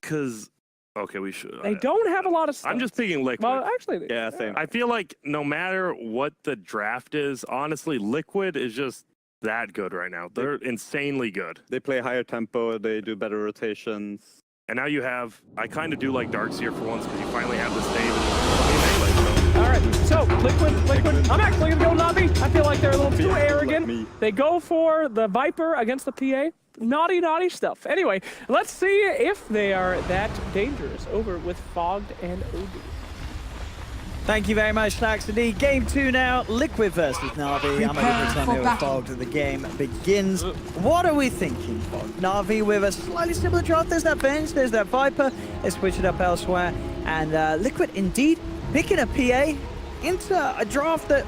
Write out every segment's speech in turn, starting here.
because okay, we should. They don't have a lot of stuff. I'm just thinking Liquid. Well, actually, Yeah, same. I feel like no matter what the draft is, honestly, Liquid is just that good right now. They're insanely good. They play higher tempo. They do better rotations. And now you have, I kind of do like Darkseer for once because you finally have the save and All right, so Liquid. I'm actually gonna go Navi. I feel like they're a little too arrogant. me. They go for the Viper against the PA. Naughty stuff. Anyway, let's see if they are that dangerous over with Fogged and OD. Thank you very much, Saxony. Game 2 now, Liquid versus Navi. I'm over time here with Fogged. The game begins. What are we thinking, Fogged? Navi with a slightly similar draft. There's that bench, there's that Viper. They switch it up elsewhere. And Liquid indeed picking a PA into a draft that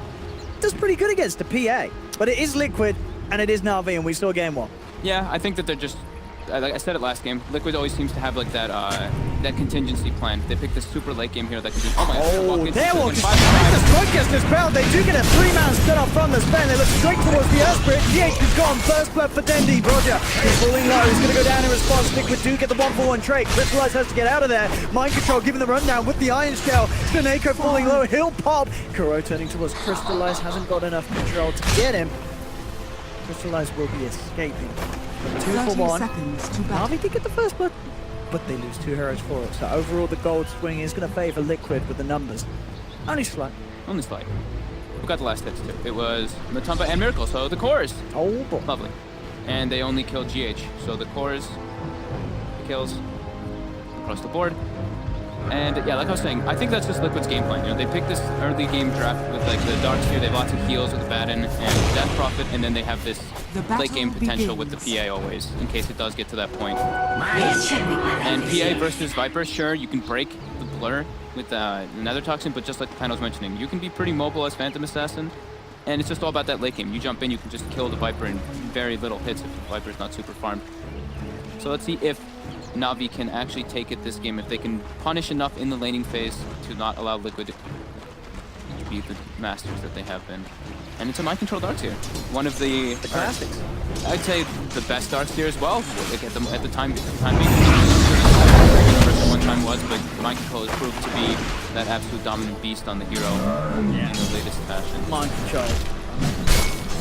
does pretty good against the PA. But it is Liquid and it is Navi, and we saw game 1. Yeah, I think that they're just, like I said it last game, Liquid always seems to have like that that contingency plan. They pick this super late game hero that can do, oh my god, they're walking straight to Broadcaster's belt. They do get a 3-man set up from the Spen. They look straight towards the Earth Spirit. GH is gone. First blood for Dendi. Roger is falling low. He's going to go down in response. Liquid do get the 1-for-1 trade. Crystallize has to get out of there. Mind Control giving the rundown with the Iron Shell. Staneko falling low. He'll pop. Kuro turning towards Crystallize. Hasn't got enough control to get him. Crystallize will be escaping. 2-for-1. Navi did get the first blood, but they lose 2 heroes for it. So overall, the gold swing is going to favor Liquid with the numbers. Only slight. Only slight. Who got the last hits too? It was Matumba and Miracle, so the cores. Oh boy. Lovely. And they only killed GH, so the cores kills across the board. And yeah, like I was saying, I think that's just Liquid's game plan. You know, they pick this early game draft with like the Darkseer, they have lots of heals with the Batten and Death Prophet, and then they have this late game potential with the PA always, in case it does get to that point. And PA versus Viper, sure, you can break the blur with the Nether Toxin, but just like the panel was mentioning, you can be pretty mobile as Phantom Assassin, and it's just all about that late game. You jump in, you can just kill the Viper in very little hits if the Viper is not super farmed. So let's see if Navi can actually take it this game, if they can punish enough in the laning phase to not allow Liquid to be the masters that they have been. And it's a Mind Control Darkseer. One of the classics. I'd say the best Darkseer as well. Like at the time being. One time was, but Mind Control has proved to be that absolute dominant beast on the hero in the latest fashion. Mind Control.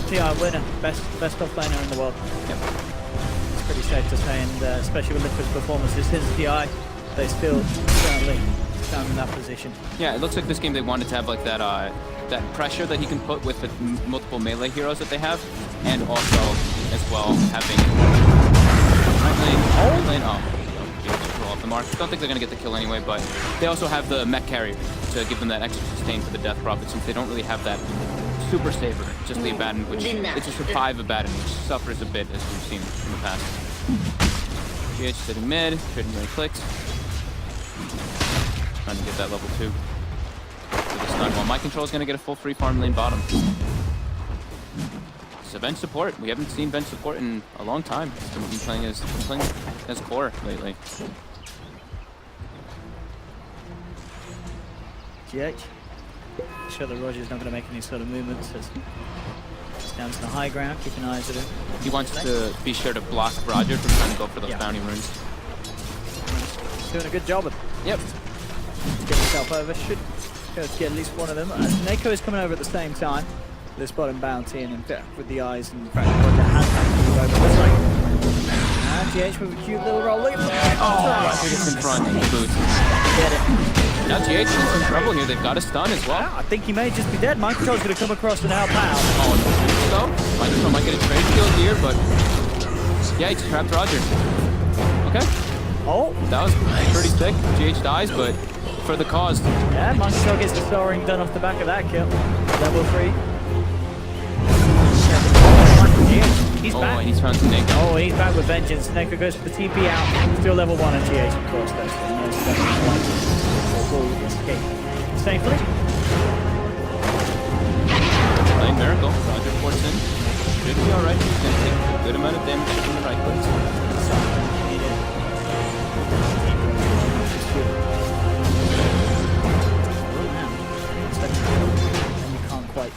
TI winner, best offlaner in the world. Yep. Pretty safe to say, and especially with Liquid's performances since TI, they still certainly stand in that position. Yeah, it looks like this game they wanted to have like that that pressure that he can put with the multiple melee heroes that they have, and also as well having right lane off the mark. Don't think they're gonna get the kill anyway, but they also have the mech carry to give them that extra sustain for the Death Prophet, since they don't really have that super saver, just the Abaddon, which it's a survive Abaddon, which suffers a bit as we've seen in the past. GH sitting mid, trading very clicks. Trying to get that level 2. With the stun, while Mind Control is going to get a full free farm lane bottom. So bench support, we haven't seen bench support in a long time. He's been playing as core lately. GH. Sure that Roger's not going to make any sort of movements as he's down to the high ground, keeping eyes at him. He wants to be sure to block Roger from trying to go for those bounty runes. He's doing a good job of it. Yep. Get himself over, should go to get at least one of them. Neko is coming over at the same time. This bottom bounty and with the eyes, and in fact Roger has to move over this way. And GH with a cute little roll. Look at that. Oh, it's in front, boots. Get it. Now GH is in some trouble here. They've got a stun as well. I think he may just be dead. Mind Control's going to come across and help out. Oh, no. Mind Control might get a trade kill here, but yeah, he just trapped Roger. Okay. Oh, that was pretty sick. GH dies, but for the cause. Yeah, Mind Control gets the soaring done off the back of that kill. Level 3. He's back. And he's found Snake. Oh, he's back with vengeance. Neko goes for the TP out. Still level 1 on GH, of course, though. So no second point. Will escape safely. Playing Miracle. Roger ports in. Should be alright. He's going to take a good amount of damage from the right place. And you can't quite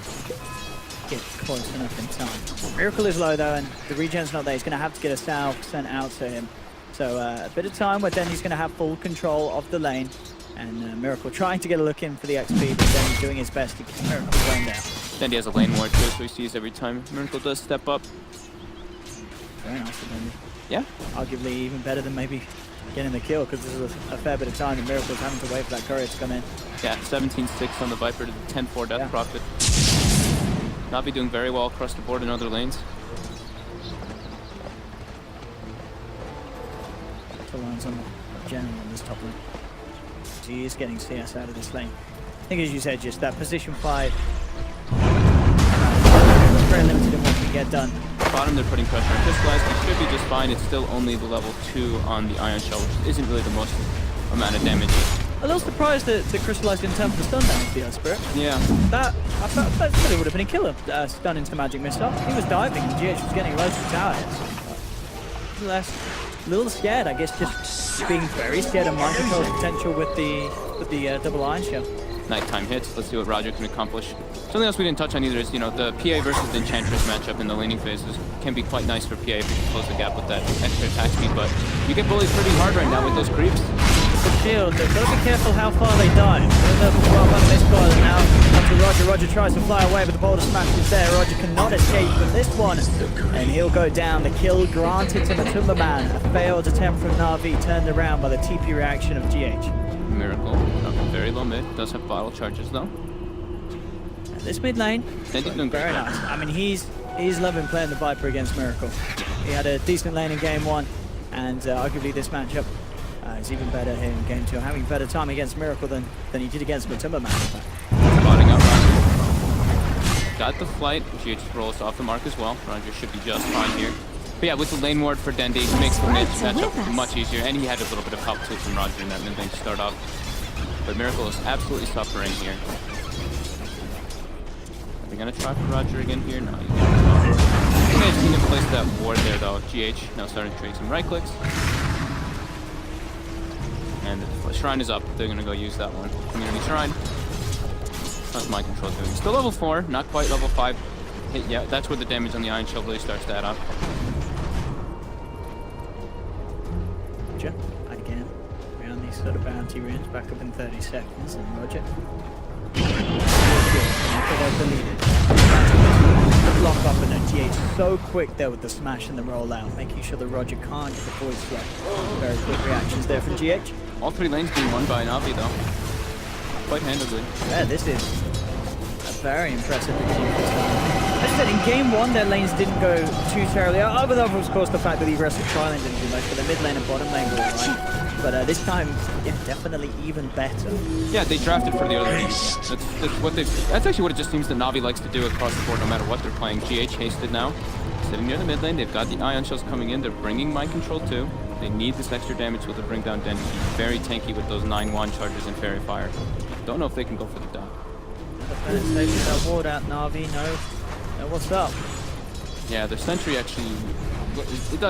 get close enough in time. Miracle is low though, and the regen's not there. He's going to have to get a salve sent out to him. So a bit of time where Dendy's going to have full control of the lane. And Miracle trying to get a look in for the XP, but Dendy doing his best to keep Miracle going down. Dendy has a lane ward too, so he sees every time Miracle does step up. Very nice for Dendy. Yeah. Arguably even better than maybe getting the kill, because this is a fair bit of time and Miracle's having to wait for that courier to come in. Yeah, 17-6 on the Viper to the 10-4 death profit. Navi doing very well across the board in other lanes. The lines on the general on this top lane. He is getting CS out of this lane. I think, as you said, just that position fight. Very limited in what can get done. Bottom, they're putting pressure on Crystallized. He should be just fine. It's still only the level 2 on the Ion Shell, which isn't really the most amount of damage. A little surprised that Crystallized didn't turn for the stun damage, the Spirit. Yeah. That really would have been a killer, stun into Magic Missile. He was diving and GH was getting loads of tower hits. A little scared, I guess, just being very scared of mind control's potential with the double Ion Shell. Nighttime hits. Let's see what Roger can accomplish. Something else we didn't touch on either is, you know, the PA versus the Enchantress matchup in the laning phases can be quite nice for PA if you can close the gap with that extra attack speed, but you get bullied pretty hard right now with those creeps. The shield, they've got to be careful how far they dive. Well, on this squad now, onto Roger. Roger tries to fly away, but the boulder smash is there. Roger cannot escape from this one, and he'll go down. The kill granted to Matumba Man. A failed attempt from Navi, turned around by the TP reaction of GH. Miracle, up very low mid, does have bottle charges though. And this mid lane, very nice. I mean, he's loving playing the Viper against Miracle. He had a decent lane in game 1, and arguably this matchup is even better here in game 2. Having better time against Miracle than he did against Matumba Man. Spotting up Roger. Got the flight, GH rolls off the mark as well. Roger should be just fine here. But yeah, with the lane ward for Dendy, makes the mid matchup much easier, and he had a little bit of help too from Roger in that mid lane to start off. But Miracle is absolutely suffering here. Are they gonna try for Roger again here? No, he's gonna try. I think I've seen him place that ward there though. GH now starting to trade some right clicks. And the shrine is up. They're gonna go use that one. Community shrine. How's mind control doing? Still level 4, not quite level 5. Yeah, that's where the damage on the Iron Shell really starts to add up. Roger, again, around these sort of bounty runes, back up in 30 seconds, and Roger. Block up and then GH so quick there with the smash and the rollout, making sure that Roger can't get the voice flow. Very quick reactions there from GH. All 3 lanes being won by Navi though. Quite handedly. Yeah, this is a very impressive beginning of this time. As I said, in game 1, their lanes didn't go too terribly. Other than, of course, the fact that the aggressive tri-lane didn't do much, but the mid lane and bottom lane were alright. But this time, yeah, definitely even better. Yeah, they drafted for the early game. That's actually what it just seems that Navi likes to do across the board, no matter what they're playing. GH hasted now, sitting near the mid lane. They've got the Ion Shells coming in. They're bringing mind control too. They need this extra damage so they'll bring down Dendy. He's very tanky with those 9-1 charges and Fairy Fire. Don't know if they can go for the dot. Defense safe with that ward out, Navi. No, what's up? Yeah, the sentry actually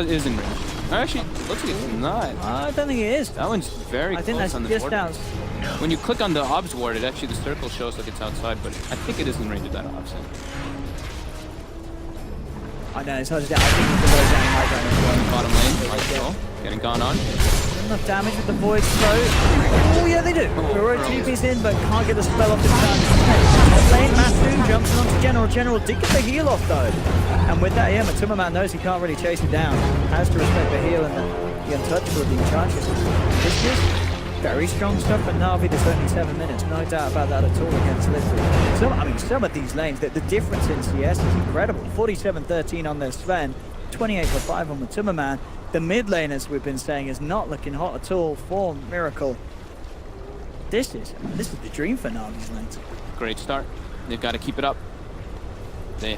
is in range. Actually, looks like it's not. I don't think it is. That one's very close on the board. Out. When you click on the obs ward, it actually the circle shows like it's outside, but I think it is in range of that obs. I know, it's hard to do. I think it's the low down high ground as well. Bottom lane, like so. Getting gone on. Enough damage with the void slow. Oh yeah, they do. Heroic TP's in, but can't get the spell off this time. Top lane, Matsu jumps onto General. General did get the heal off though. And with that, yeah, Matumba Man knows he can't really chase him down. Has to respect the heal and the untouchable of the charges. This is very strong stuff for Navi. There's only 7 minutes. No doubt about that at all against Liquid. Some of these lanes, the difference in CS is incredible. 47-13 on their Sven. 28-5 on Matumba Man. The mid lane, as we've been saying, is not looking hot at all for Miracle. This is the dream for Navi's lanes. Great start. They've got to keep it up. They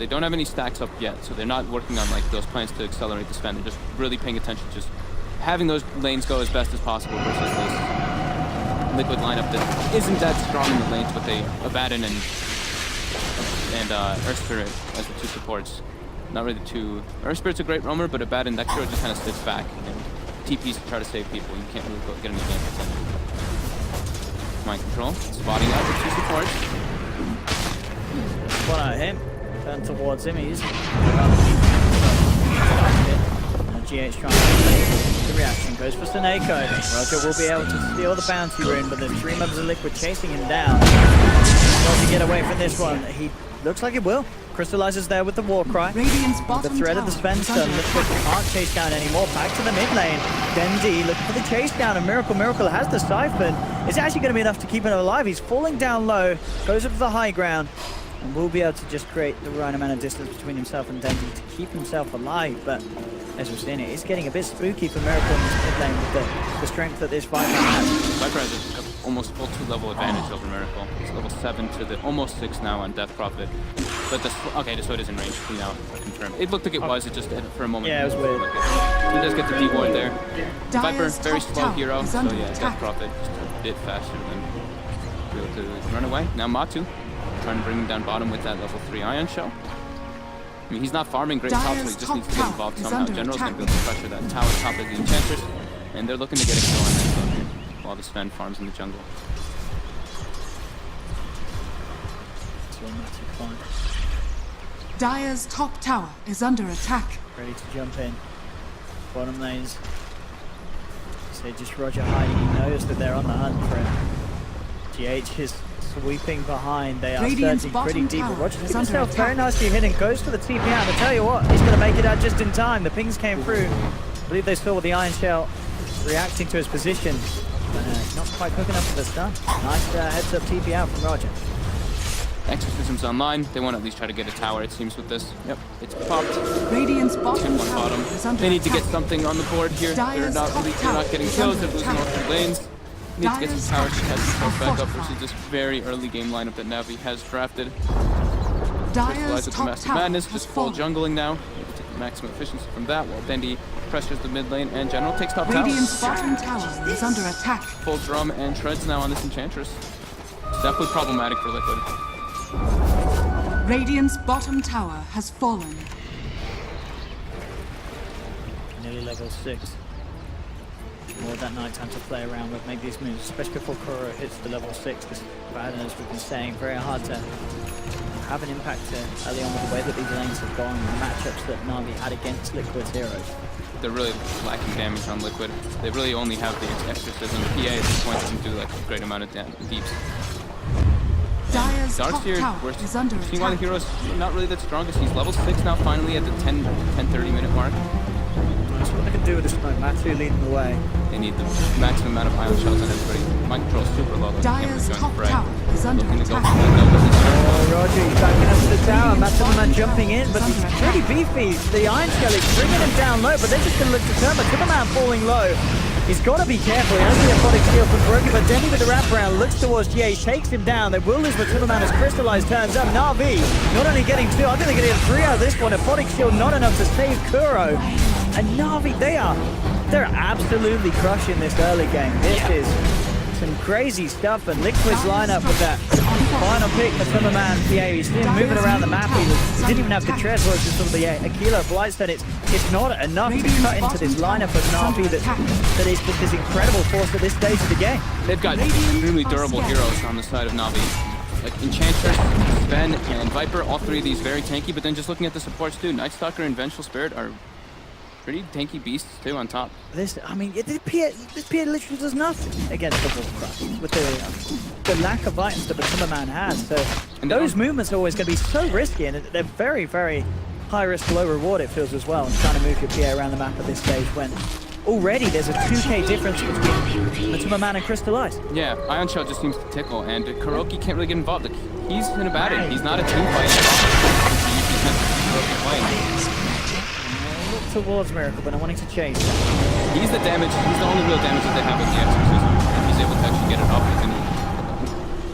don't have any stacks up yet, so they're not working on like those plans to accelerate the spend. They're just really paying attention, just having those lanes go as best as possible versus this Liquid lineup that isn't that strong in the lanes, but they Abaddon and Earth Spirit as the 2 supports. Not really the 2. Earth Spirit's a great roamer, but Abaddon, that hero just kind of sits back and TPs to try to save people. You can't really get any gameplays in. Mind control, spotting out the 2 supports. One out of him. Turn towards him, he's GH trying to make the reaction. Goes for Seneko. Roger will be able to steal the bounty rune, but there's 3 members of Liquid chasing him down. Not to get away from this one. He looks like he will. Crystallizes there with the war cry. The threat of the Spencer. Liquid can't chase down anymore. Back to the mid lane. Dendi looking for the chase down, and Miracle has the siphon. It's actually going to be enough to keep him alive. He's falling down low. Goes up to the high ground. And will be able to just create the right amount of distance between himself and Dendi to keep himself alive. But as we've seen, it's getting a bit spooky for Miracle in this mid lane with the strength that this Viper has. Viper has an almost full 2-level advantage over Miracle. It's level 7 to the almost 6 now on Death Prophet. But okay, so it is in range. We now confirm. It looked like it was. It just for a moment. Yeah, it was weird. He does get the D-ward there. Viper, very slow hero. So yeah, Death Prophet just a bit faster than be able to run away. Now Matu trying to bring him down bottom with that level 3 Ion Shell. I mean, he's not farming great top, so he just needs to get involved somehow. General's going to be able to pressure that tower top of the Enchantress, and they're looking to get a kill on this one while the Sven farms in the jungle. Dire's top tower is under attack. Ready to jump in. Bottom lanes. So just Roger hiding. He knows that they're on the hunt for him. GH is sweeping behind. They are searching pretty deep. Roger keeps himself very nicely hidden. Goes for the TP out. I tell you what, he's going to make it out just in time. The pings came through. I believe they saw the Iron Shell reacting to his position. But not quite quick enough for the stun. Nice heads up TP out from Roger. Exorcism's online. They want to at least try to get a tower, it seems, with this. Yep, it's popped. Radiant's bottom Tip on tower bottom. is under They need to attack. get something on the board here. They're not getting kills. They're losing all 3 lanes. Need to get some tower shots back up versus this very early game lineup that Navi has drafted. Dire's Crystallize with the top Master tower Madness, has just full fallen. jungling now. Able to take maximum efficiency from that while Dendi pressures the mid lane and General takes top tower. Radiant's bottom tower is under attack. Full drum and treads now on this Enchantress. It's definitely problematic for Liquid. Radiant's bottom tower has fallen. Nearly level 6. More of that night time to play around with, make these moves, especially before Kuro hits the level 6. This bad, as we've been saying, very hard to have an impact early on with the way that these lanes have gone and the matchups that Navi had against Liquid's heroes. They're really lacking damage on Liquid. They really only have the Exorcism. The PA at this point doesn't do like a great amount of deeps. Dire's top Darkseer, tower we're is under seeing why the attack. hero's not really that strongest. He's level 6 now, finally at the 10-30 minute mark. That's what they can do with this smoke. Matthew leading the way. They need the maximum amount of ion shells on everybody. Mind control is super low. Dire's top tower is under Looking to go attack. for Oh, Roger, he's backing up to the tower. Matsuman jumping in, but he's pretty beefy. The Iron Shell is bringing him down low, but they're just going to look to turn. Matsuman falling low. He's got to be careful. He has the aquatic steal from Broken, but Denny with the wraparound looks towards GH, takes him down. They will lose Matsuman as Crystallized turns up. Navi not only getting 2, I think they're going to get 3 out of this one. Aquatic shield not enough to save Kuro. And Navi, they're absolutely crushing this early game. This is some crazy stuff, and Liquid's lineup with that final pick for Timmerman. Yeah, you see him moving around the map. He didn't even have the treads, was just sort of the Aquila Blightstone. It's not enough to cut into this lineup of Navi that is just this incredible force at this stage of the game. They've got extremely durable heroes on the side of Navi. Like Enchantress, Sven, and Viper, all 3 of these very tanky, but then just looking at the supports too, Night Stalker and Vengeful Spirit are pretty tanky beasts too on top. This PA literally does nothing against the Warcraft with the lack of items that the Timmerman has. So And those movements are always going to be so risky, and they're very, very high risk, low reward, it feels as well, and trying to move your PA around the map at this stage when already there's a 2k difference between the Timmerman and Crystallized. Yeah, Ion Shell just seems to tickle, and Kuroki can't really get involved. Like, he's in a bad end. He's not a team fight at all. He usually tends to see Kuroki playing. Look towards Miracle, but I'm wanting to chase. He's the damage. He's the only real damage that they have with the Exorcism. And he's able to actually get it up,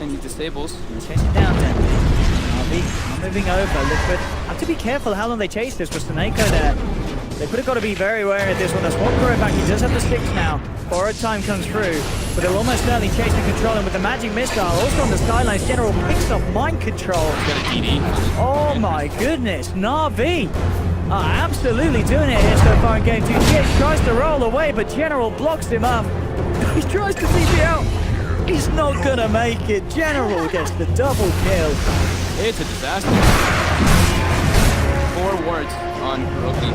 and he disables. Chase it down, then. Navi moving over. Liquid have to be careful how long they chase this with Seneko there. They could have got to be very wary of this one. That's one Kuro back. He does have the 6 now. Borrowed time comes through, but they'll almost certainly chase and control him with the magic missile. Also on the sidelines, General picks up mind control. He's got a DD. Oh my goodness, Navi are absolutely doing it here so far in game 2. GH tries to roll away, but General blocks him up. He tries to TP out. He's not gonna make it. General gets the double kill. It's a disaster. 4 wards on Kuroki.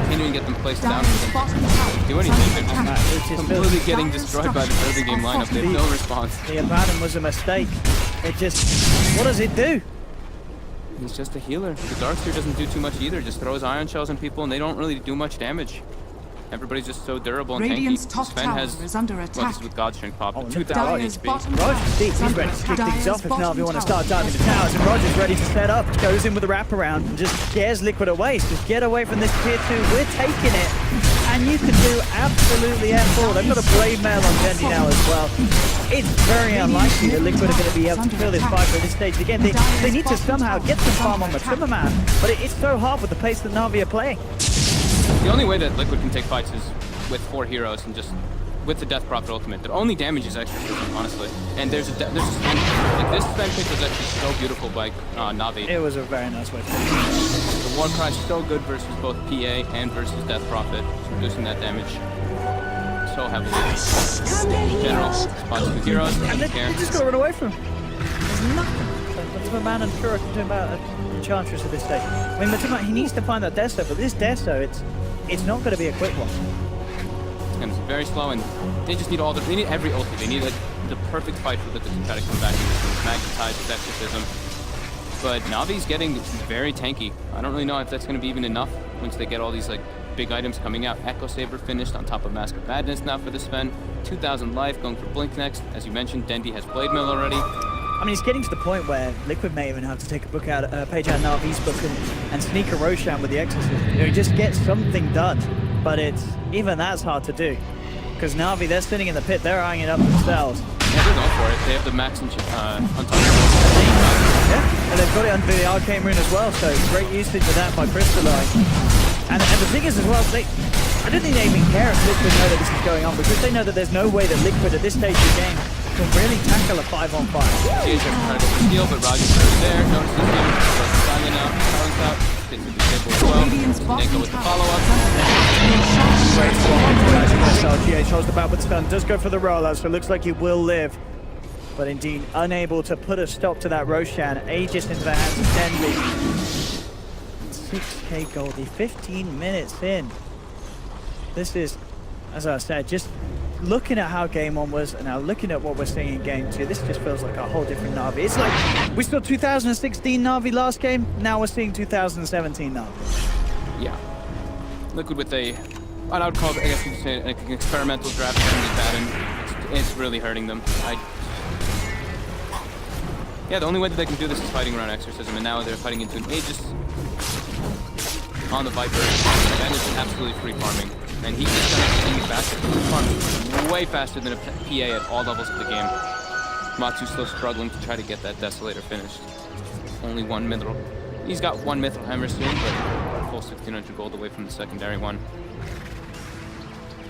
can't even get them placed down. Dire's bottom tower Do is anything. under They're attack. just completely getting destroyed by the early game lineup. They have no response. The abandon was a mistake. It just, what does it do? He's just a healer. The Darkseer doesn't do too much either. Just throws ion shells on people, and they don't really do much damage. Everybody's just so durable and Radiant's tanky. top Sven tower has, is under well, attack. this is with God Strength pop, Oh, 2,000 Dire's HP. bottom Roger's tower deep. is He's under ready to kick attack. things off if Dire's Navi want to bottom start tower diving the is towers. And Roger's ready to set up. Goes in with the wraparound and just scares Liquid away. Just get away from this tier 2. We're taking it. And you can do absolutely F4. They've got a blade mail on Dendi now as well. It's very unlikely that Liquid are going to be able to fill this fight at this stage. Again, they need to somehow get some farm on the Timmerman. But it's so hard with the pace that Navi are playing. The only way that Liquid can take fights is with 4 heroes and just with the Death Prophet ultimate. The only damage is exorcism, honestly. And there's a Sven, like this Sven pick was actually so beautiful by Navi. It was a very nice way to The War Cry is so good versus both PA and versus Death Prophet, reducing that damage so heavily. In general, spots 2 heroes, And don't care. they just got to run away from him. There's nothing that Timmerman and Shura can do about Enchantress at this stage. I mean, Timmerman, he needs to find that Desto, but this Desto, it's not going to be a quick one. And it's very slow, and they just need they need every ulti. They need like the perfect fight for Liquid to try to come back with Magnetize, with Exorcism. But Navi's getting very tanky. I don't really know if that's going to be even enough once they get all these like big items coming out. Echo Saber finished on top of Mask of Madness now for the Sven. 2,000 life, going for Blink next. As you mentioned, Dendi has Blade Mill already. I mean, it's getting to the point where Liquid may even have to take a page out of Navi's book and sneak a Roshan with the Exorcism. You know, just get something done. But even that's hard to do. Because Navi, they're sitting in the pit, they're eyeing it up themselves. Yeah, they're going for it. They have the max on top of it. Yeah, and they've got it under the Arcane Rune as well, so great usage of that by Crystalline. And the thing is as well, I don't think they even care if Liquid know that this is going on, because they know that there's no way that Liquid at this stage of the game can really tackle a 5-on-5. CH trying to go for steal, but Roger's already there. Notices him. Goes silent out. Silence out. Gets to the table as well. Neko with the follow-up. Great swap. GH holds the bat with stun, does go for the rollout, so it looks like he will live. But indeed, unable to put a stop to that Roshan. Aegis into the hands of Dendi. 6k Goldie, 15 minutes in. This is, as I said, just looking at how game 1 was and now looking at what we're seeing in game 2, this just feels like a whole different Navi. It's like we saw 2016 Navi last game, now we're seeing 2017 Navi. Yeah. Liquid with what I would call, I guess you could say, an experimental draft pattern. It's really hurting them. Yeah, the only way that they can do this is fighting around Exorcism, and now they're fighting into an Aegis on the Viper, and it's absolutely free farming. And he's just kind of getting it faster. He's farming way faster than a PA at all levels of the game. Matsu's still struggling to try to get that Desolator finished. Only one mithril. He's got one mithril hammer soon, but full 1,600 gold away from the secondary one.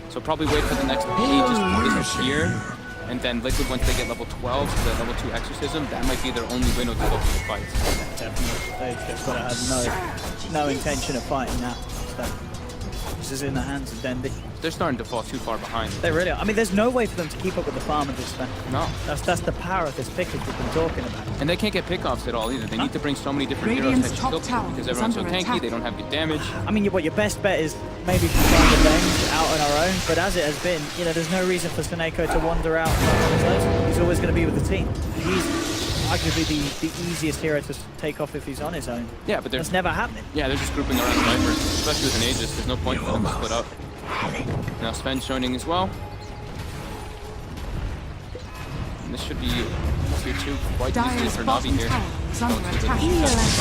So probably wait for the next Aegis to disappear, and then Liquid, once they get level 12, so the level 2 Exorcism, that might be their only window to go for the fights. Definitely. They've just got to have no intention of fighting now. So, this is in the hands of Dendi. They're starting to fall too far behind. They really are. I mean, there's no way for them to keep up with the farm of this Sven. No. That's the power of this pick that you've been talking about. And they can't get pickoffs at all either. They need to bring so many different Radiant's heroes top that kill people tower because is everyone's so under tanky, attack. they don't have good damage. I mean, what your best bet is maybe to find revenge out on our own, but as it has been, you know, there's no reason for Seneko to wander out on his own. He's always going to be with the team. He's arguably the easiest hero to take off if he's on his own. Yeah, but That's never happening. yeah, they're just grouping around the Vipers, especially with an Aegis. There's no point for them to split up. Now Sven's joining as well. And this should be tier 2 quite easily Dire's for Navi bottom here. tower is under Don't see attack. the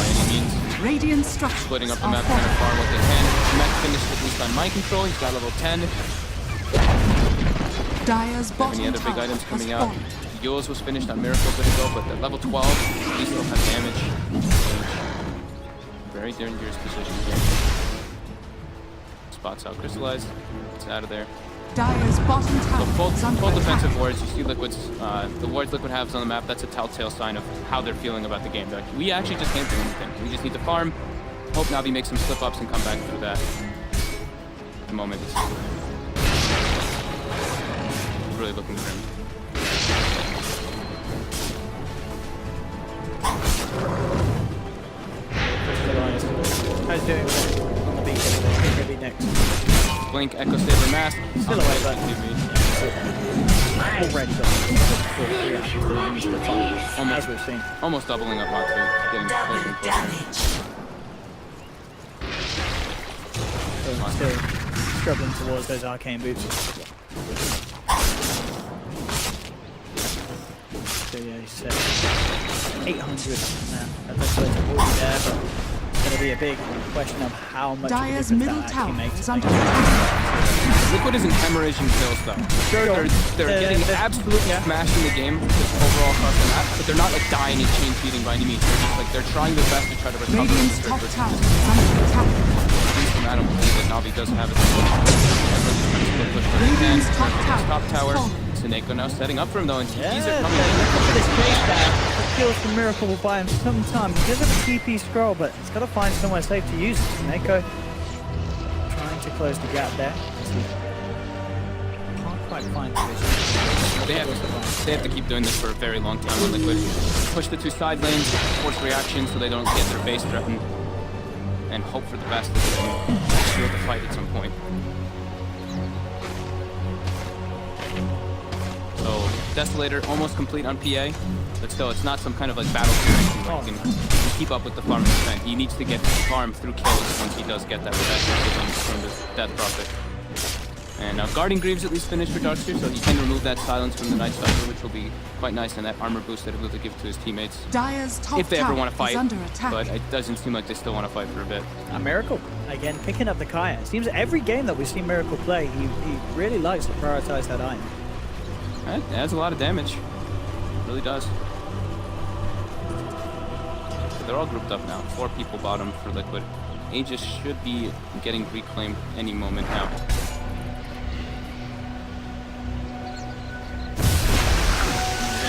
by any means. Radiant structures Splitting up the are map kind of far fortified. what they can. Max finished at least on mind control. He's got level 10. Dire's Any bottom other big tower items has coming out? fallen. Yule's was finished on Miracle a bit ago, but at level 12, he still has damage. Very dangerous position here. Spots out Crystallized. It's out of there. Dire's bottom So tower full is under defensive attack. wards. You see Liquid's, the wards Liquid has on the map. That's a telltale sign of how they're feeling about the game. Like, we actually just can't do anything. We just need to farm. Hope Navi makes some slip ups and come back through that. At the moment, it's really looking grim. How's doing on the beat? Maybe next. Blink, Echo Saber Mask. Still away, but TV. already got 4 reactions that are used to fight, as we've seen. Almost doubling up Matu. Getting closer and closer. So still struggling towards those arcane boots. So yeah, he said 800 now. That's already there, but it's going to be a big question of how much of a Dyer's difference middle that tower actually makes. is under attack. Liquid isn't hemorrhaging kills though. They're getting absolutely smashed in the game overall across the map, but they're not like dying and chain feeding by any means. They're trying their best to try to recover. Radiant's top tower is under attack. From Adam, that Navi does have it. Radiant's top Top tower. tower. Seneko now setting up for him though, and Yeah, TPs they're are coming looking for in. this chase down. The kills from Miracle will buy him some time. He does have a TP scroll, but he's got to find somewhere safe to use it. Neko trying to close the gap there. Can't quite find the vision. They have to keep doing this for a very long time on Liquid. Push the 2 side lanes, force reaction so they don't get their base threatened, and hope for the best that they can shield the fight at some point. So, Desolator almost complete on PA, but still, it's not some kind of like battle where he can keep up with the farming spend. He needs to get farm through kills once he does get that from the Death Prophet. And now Guarding Greaves at least finished for Darkseer, so he can remove that silence from the Night Stalker, which will be quite nice, and that armor boost that he'll be able to give to his teammates. Dyer's top If they ever want to tower fight, is under attack. but it doesn't seem like they still want to fight for a bit. A Miracle, again, picking up the Kaya. It seems every game that we've seen Miracle play, he really likes to prioritize that item. It adds a lot of damage. It really does. They're all grouped up now. 4 people bottom for Liquid. Aegis should be getting reclaimed any moment now.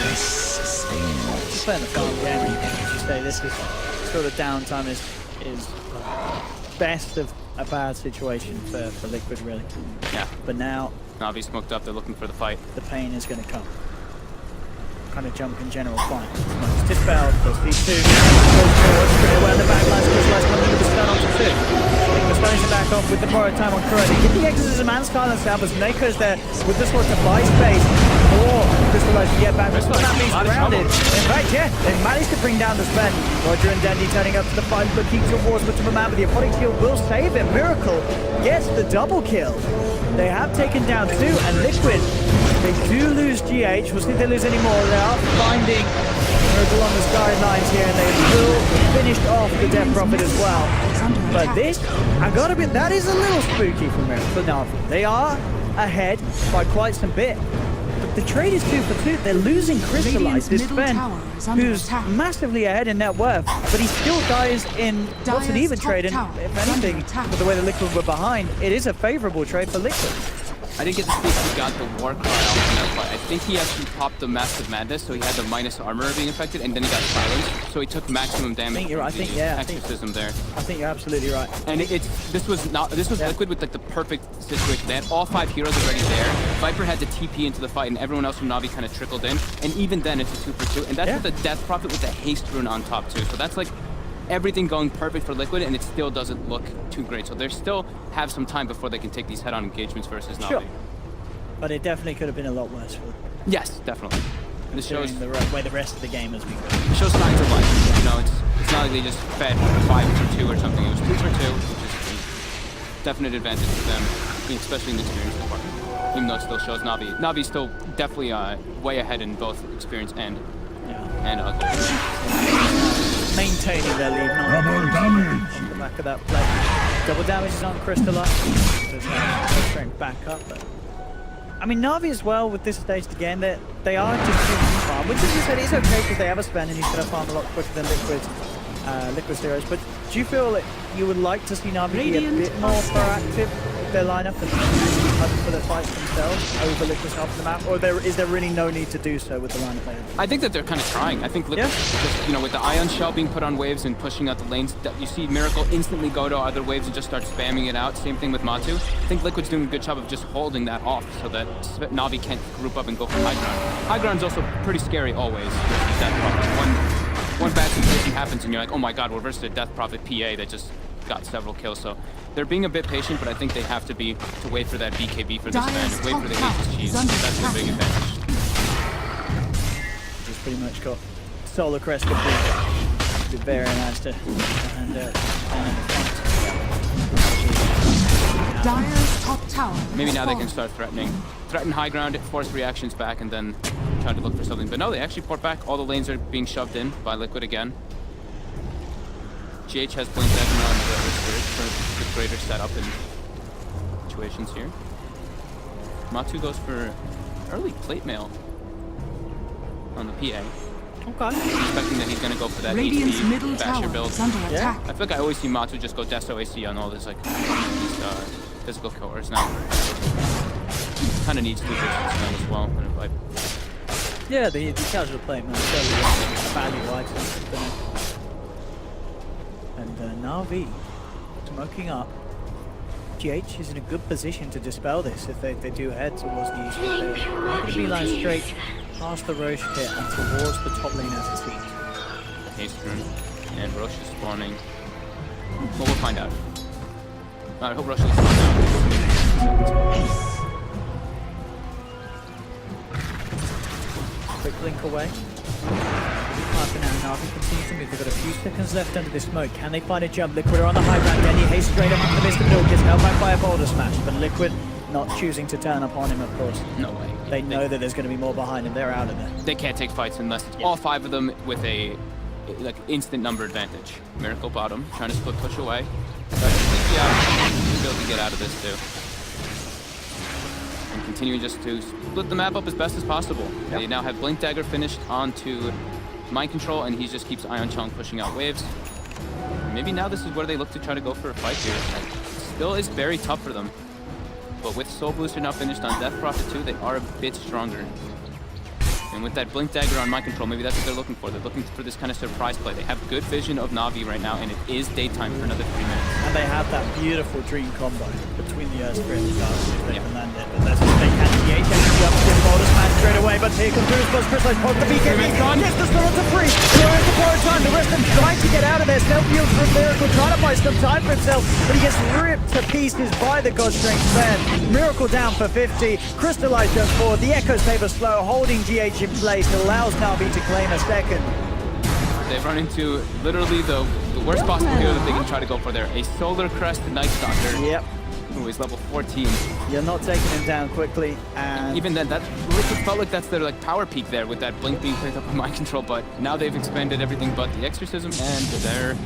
Just playing the farm game, as you say, this is sort of downtime is best of a bad situation for Liquid, really. Yeah. But now Navi smoked up. They're looking for the fight. the pain is going to come. Kind of jump in general fine. Dispelled, plus V2. Goes forward, pretty well in the back line. Crystallized coming with the stun onto 2. Nicholas finishing back off with the borrowed time on Corona. Get the exorcism and silence out, but Neko's there with the sword to buy space. Or Crystallized to get back. But that means grounded. In fact, yeah, they managed to bring down the spend. Roger and Dandy turning up to the fight, looking towards Mustafa Man, but the Aphotic Shield will save it. Miracle gets the double kill. They have taken down 2, and Liquid, they do lose GH. We'll see if they lose any more. They are finding Miracle on the sidelines here, and they will finish off the Death Prophet as well. But this, I gotta be, that is a little spooky for Navi. They are ahead by quite some bit. But the trade is 2 for 2. They're losing Crystallized, this middle Ben, tower is under who's attack. massively ahead in net worth, but he still dies in what's an Dyer's even top trade, and tower if is under anything, attack. with the way the Liquid were behind, it is a favorable trade for Liquid. I didn't get to see if he got the war cry out in that fight. I think he actually popped the Massive Madness, so he had the minus armor being affected, and then he got silenced, so he took maximum damage. you're right. from I think, the yeah, I think- exorcism there. I think you're absolutely right. And this was Yeah. Liquid with like the perfect situation. They had all 5 heroes already there. Viper had to TP into the fight, and everyone else from Navi kind of trickled in. And even then, it's a 2 for 2, and that's Yeah. with the Death Prophet with the haste rune on top too. So that's like everything going perfect for Liquid, and it still doesn't look too great. So they still have some time before they can take these head-on engagements versus Navi. Sure. But it definitely could have been a lot worse for them. Yes, definitely. This shows Considering the way the rest of the game has been going. It shows signs of life. You know, it's not like they just fed 5 for 2 or something. It was 2 for 2, which is a definite advantage for them, especially in the experience department. Even though it still shows Navi's still definitely way ahead in both experience and ugly. Maintaining their lead. Double damage! On the back of that play. Double damage is on Crystallized. There's no strength back up. But I mean, Navi as well with this stage of the game, they are just shooting farm, which as you said is okay because they have a spend and you can farm a lot quicker than Liquid Heroes. But do you feel that you would like to see Navi be a bit more proactive with their lineup and hunt for the fights themselves over Liquid's half the map? Or is there really no need to do so with the lineup they have? I think that they're kind of trying. I think Liquid, just, with the Ion Shell being put on waves and pushing out the lanes, you see Miracle instantly go to other waves and just start spamming it out. Same thing with Matu. I think Liquid's doing a good job of just holding that off so that Navi can't group up and go for high ground. High ground's also pretty scary always. That one bad situation happens and you're like, oh my god, we're versus a Death Prophet PA that just got several kills, so they're being a bit patient, but I think they have to wait for that BKB for this man, and wait for the Aegis cheese. That's their big advantage. Just pretty much got Solar Crest complete. It'd be very nice to Dire's top tower. Maybe has now they fallen. can start threaten high ground, force reactions back, and then try to look for something. But no, they actually port back. All the lanes are being shoved in by Liquid again. GH has Blink Dagger on the Spirit for the greater setup and situations here. Matu goes for early plate mail on the PA. Okay. Expecting that he's going to go for that Radiant's HP middle basher tower build. is under Yeah. attack. I feel like I always see Matu just go Deso AC on all this like these, physical cores now. Kind of needs to do this as well. Yeah, the casual plate man, value items. And Navi smoking up. GH is in a good position to dispel this if they do head towards the east. They're going to be like straight past the Roche pit and towards the top lane as it seems. Haste rune, and Roche is spawning. Well, we'll find out. I hope Roche is spawning. Quick blink away. Half now, Navi continues to move. They've got a few seconds left under this smoke. Can they find a jump? Liquid are on the high ground. Denny haste straight up into the midst of the middle. Gets held back by a boulder smash, but Liquid not choosing to turn upon him, of course. No way. They know that there's going to be more behind him. They're out of there. They can't take fights unless it's all 5 of them with a like instant number advantage. Miracle bottom, trying to split push away. Yeah, be able to get out of this too. And continuing just to split the map up as best as possible. They now have Blink Dagger finished onto Mind Control, and he just keeps Ion Chong pushing out waves. Maybe now this is where they look to try to go for a fight here. Still is very tough for them. But with Soul Booster now finished on Death Prophet 2, they are a bit stronger. And with that Blink Dagger on Mind Control, maybe that's what they're looking for. They're looking for this kind of surprise play. They have good vision of Navi right now, and it is daytime for another 3 minutes. And they have that beautiful dream combo between the Earth Spirit and the Dark if they can land it. But that's what they can. The H actually up to the boulder smash straight away, but here comes Bruce Plus Crystallize, poke the BKB. Yes, the still onto free. Going to borrow time. The rest of them trying to get out of there. Stealth yields for a Miracle, trying to buy some time for himself, but he gets ripped to pieces by the God Strength Fan. Miracle down for 50. Crystallize jumps forward. The Echo Saber slow, holding GH in place, allows Navi to claim a second. They've run into literally the worst possible hero that they can try to go for there. A Solar Crest Night Stalker. Yep. Who is level 14. You're not taking him down quickly, and Even then, that Liquid felt like that's their like power peak there with that Blink being picked up with Mind Control, but now they've expended everything but the Exorcism, and they're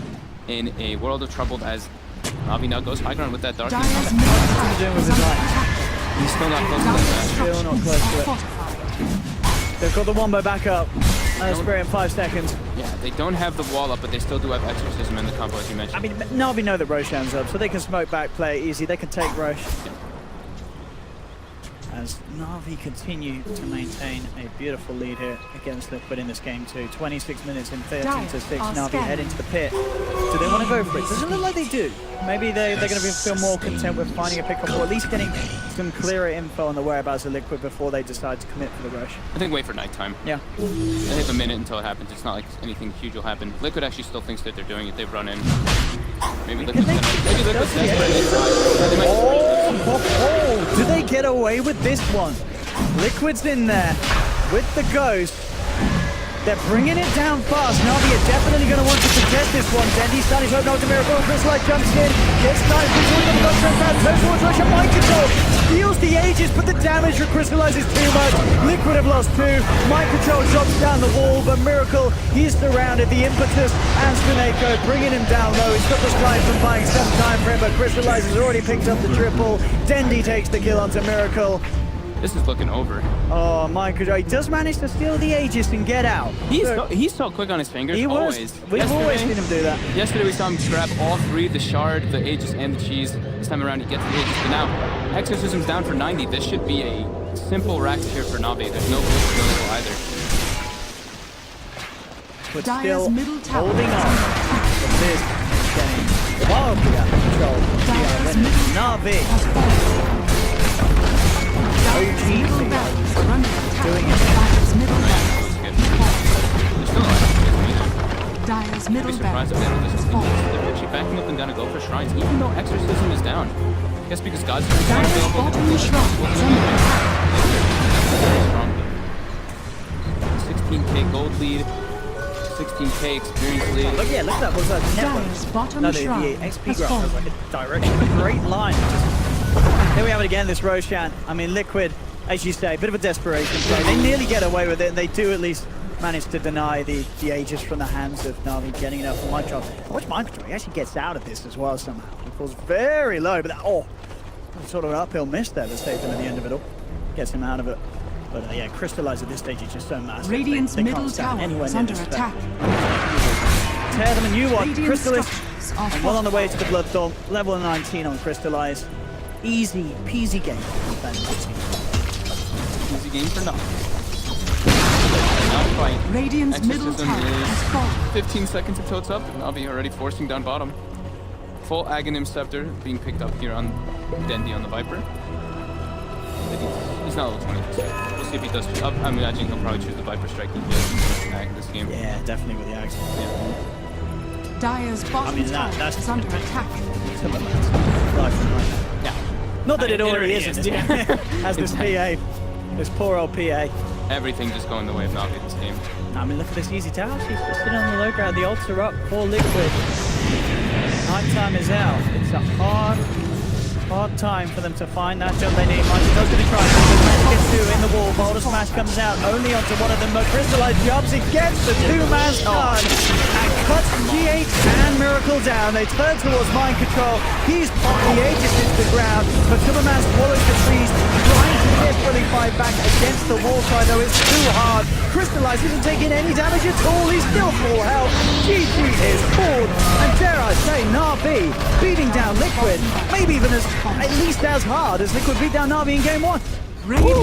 in a world of trouble as Navi now goes high ground with that Dark. Dire's He's middle What's tower he doing with is his under life? attack. still not close to that. Still not close to it. Fortified. They've got the Wombo back up. Spirit in 5 seconds. Yeah, they don't have the wall up, but they still do have Exorcism in the combo, as you mentioned. I mean, Navi know that Roshan's up, so they can smoke back, play it easy. They can take Rosh. As Navi continue to maintain a beautiful lead here against Liquid in this game too. 26 minutes in 13 to 6. Are Navi scanning. head into the pit. Do they want to go for it? Doesn't look like they do. Maybe they're going to feel more content with finding a pickup, or at least getting some clearer info on the whereabouts of Liquid before they decide to commit for the rush. I think wait for nighttime. Yeah. They have a minute until it happens. It's not like anything huge will happen. Liquid actually still thinks that they're doing it. They've run in. Maybe Liquid's desperate. They might Oh, do they get away with this one? Liquid's in there with the Ghost. They're bringing it down fast. Navi are definitely going to want to contest this one. Dendy's starting to open up to Miracle. Crystallize jumps in. Gets started. Turns towards Rush. Mind Control. Steals the Aegis, but the damage from Crystallize is too much. Liquid have lost 2. Mind Control drops down the wall, but Miracle, he's surrounded. The impetus and Spineko bringing him down low. He's got the slide from buying some time for him, but Crystallize has already picked up the triple. Dendy takes the kill onto Miracle. This is looking over. Oh, Mind Control. He does manage to steal the Aegis and get out. He's so quick on his fingers. He was. Always. We've always seen him do that. Yesterday we saw him grab all 3, the Shard, the Aegis, and the Cheese. This time around he gets the Aegis, but now Exorcism's down for 90. This should be a simple rack here for Navi. There's no political either. But Dire's still middle tower holding is on. under This game wildly out of control. Dire's middle Navi has fallen. Dire's middle barracks are under attack. Doing it. Dire's middle barracks That's good. There's still a lot of Dire's I'd be middle surprised if they barracks don't has listen to this. fallen. They're actually backing up and gonna go for shrines, even though exorcism is down. I guess because God's Strength is Dire's available. bottom Well, shrine is under attack. 16k gold lead, 16k experience lead. Look, yeah, look at that. Was that network? Dire's bottom No, the shrine XP has graph fallen. has like a direction, a great line. Here we have it again, this Roshan. I mean, Liquid, as you say, a bit of a desperation play. They nearly get away with it, and they do at least manage to deny the Aegis from the hands of Navi, getting enough for Mind Control. Watch Mind Control, he actually gets out of this as well somehow. He falls very low, but that, sort of an uphill miss there that saved him at the end of it all. Gets him out of it. But yeah, Crystallize at this stage is just so massive. Radiant's they middle can't stand tower anywhere is near under this attack. Tear them a new one. Radiant Crystallize. structures are And well on the way to the Bloodthorn. Level 19 on Crystallize. Easy peasy game. Easy game for Navi. Not quite. Radiant's middle Exorcism tower has is fallen. 15 seconds until it's up. Navi already forcing down bottom. Full Aghanim Scepter being picked up here on Dendi on the Viper. He's not level 20. So we'll see if he does. I'm imagining he'll probably choose the Viper Strike in this game. Yeah, definitely with the axe. Yeah. Dire's bottom tower that's is under attack. Life and life. Yeah. Not that I it mean, already it is. already As this PA. This poor old PA. Everything just going the way of Navi this game. I mean, look at this easy tower. She's just sitting on the low ground. The ults are up for Liquid. Nighttime is out. It's a hard time for them to find that jump they need. Mike does get a try. Gets two in the wall. Boulder Smash comes out only onto one of them. But Crystallized jumps. He gets the two-man stun and cuts GH and Miracle down. They turn towards Mind Control. He's popped the Aegis into the ground. But Superman swallows the trees, trying to desperately fight back against the wall side, though it's too hard. Crystallized isn't taking any damage at all. He's still full health. GG is pulled. And dare I say, Navi beating down Liquid. Maybe even at least as hard as Liquid beat down Navi in game one. Radiant